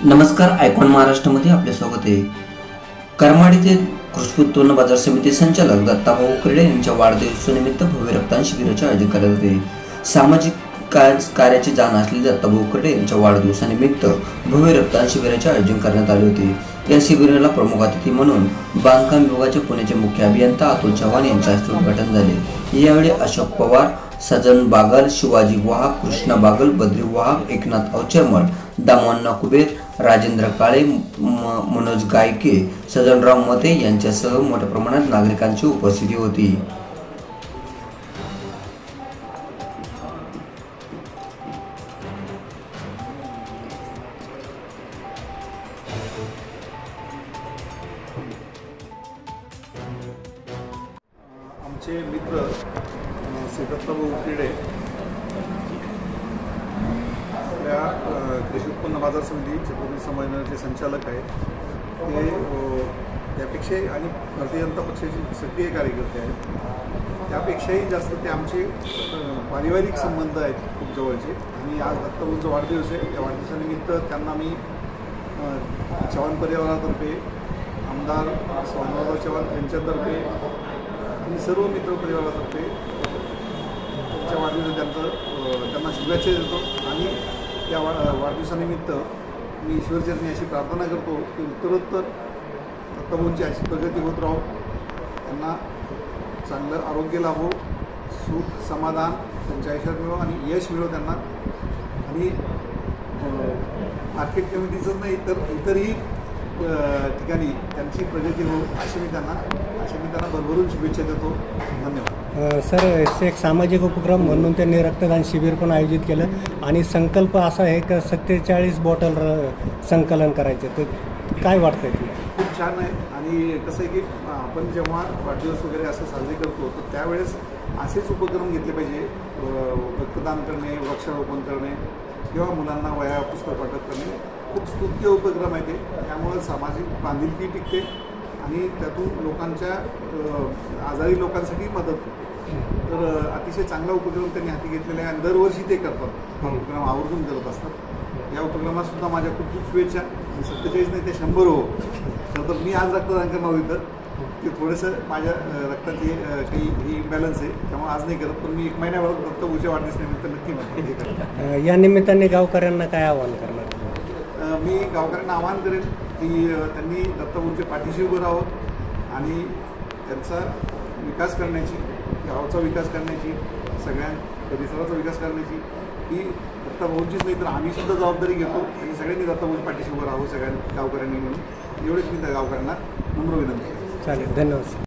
नमस्कार, आयकॉन महाराष्ट्रामध्ये आपले स्वागत आहे। करमाड येथे कृषी उत्पन्न बाजार समिती संचालक दत्ताभाऊ उकरडे यांच्या वाढदिवसानिमित्त भव्य रक्तदान शिबिराचे आयोजन करण्यात आले। सामाजिक कार्याची जाण असलेले दत्ताभाऊ उकरडे यांच्या वाढदिवसानिमित्त भव्य रक्तदान शिबिराचे आयोजन करण्यात आले होते। या शिबिराला प्रमुख अतिथी म्हणून बांधकाम विभागाचे पुण्याचे मुख्य अभियंता अतुल चव्हाण यांच्या हस्ते उद्घाटन झाले। यावेळी अशोक पवार, सजन बागल, शिवाजी वाहक, कृष्णा बागल, बद्री वाहक, एकनाथ अवचरमल, दामोन्ना कुबेर, राजेंद्र काळे, मनोज गायके, सजनराव मते यांच्यासह मोठ्या प्रमाणात नागरिकांची उपस्थिती होती। आमचे मित्र श्री दत्ताभाऊ उकरडे आपल्या कृषी उत्पन्न बाजार समिती छत्रपती संभाजीनगरचे संचालक आहेत। ते त्यापेक्षाही आणि भारतीय जनता पक्षाचे सक्रिय कार्यकर्ते आहेत। त्यापेक्षाही जास्त ते आमचे पारिवारिक संबंध आहेत, खूप जवळचे। आणि आज दत्ताभाऊंचा वाढदिवस आहे। या वाढदिवसानिमित्त त्यांना मी चव्हाण परिवारातर्फे, आमदार स्वामीनाथ चव्हाण यांच्यातर्फे आणि सर्व मित्र परिवारातर्फे त्यांच्या वाढदिवसात त्यांना शुभेच्छा देतो। आणि या वाढदिवसानिमित्त मी ईश्वरचरणी अशी प्रार्थना करतो की उत्तरोत्तर दत्ताभाऊंची अशी प्रगती होत राहो, त्यांना चांगलं आरोग्य लाभो, सुख समाधान त्यांच्या आयुष्यात मिळो आणि यश मिळो त्यांना। आणि मार्केट कमिटीचंच नाही तर इतरही ठिकाणी त्यांची प्रगती हो अशी मी त्यांना भरभरून शुभेच्छा देतो। धन्यवाद। सर, एक सामाजिक उपक्रम म्हणून त्यांनी रक्तदान शिबिर पण आयोजित केलं आणि संकल्प असा आहे की 47 बॉटल संकलन करायचे, तर काय वाटतंय? खूप छान आहे। आणि कसं आहे की आपण जेव्हा वाढदिवस वगैरे असं साजरे करतो तर त्यावेळेस असेच उपक्रम घेतले पाहिजे। रक्तदान करणे, वृक्षारोपण करणे किंवा मुलांना वह्या पुस्तक वाटप करणे खूप स्तुत्य उपक्रम आहे ते। त्यामुळे सामाजिक बांधिलकी टिकते आणि त्यातून लोकांच्या आजारी लोकांसाठी मदत होते। तर अतिशय चांगला उपक्रम त्यांनी हाती घेतलेला आहे आणि दरवर्षी ते करतात, हा उपक्रम आवर्जून करत असतात। या उपक्रमातसुद्धा माझ्या खूप खूप शुभेच्छा। 47 नाही ते 100 हो। तर मी आज रक्तदान करणार होती तर ते थोडंसं माझ्या रक्ताची काही ही इम्बॅलन्स आहे, त्यामुळे आज नाही करत, पण मी 1 महिन्याभरात दत्ताभाऊच्या वाढदिवसानिमित्त नक्की म्हणतो। या निमित्ताने गावकऱ्यांना काय आवाहन करणार? मी गावकऱ्यांना आवाहन करेन की त्यांनी दत्ताभाऊंच्या पाठीशी उभं राहावं आणि त्यांचा विकास करण्याची, गावाचा विकास करण्याची, सगळ्या परिसराचा विकास करण्याची ही दत्ताभाऊंचीच नाही तर आम्हीसुद्धा जबाबदारी घेतो आणि सगळ्यांनी दत्ताभाऊंच्या पाठीशी उभं राहावं, सगळ्या गावकऱ्यांनी म्हणून एवढेच मी त्या गावकऱ्यांना नम्र विनंती करतो। चालेल, धन्यवाद।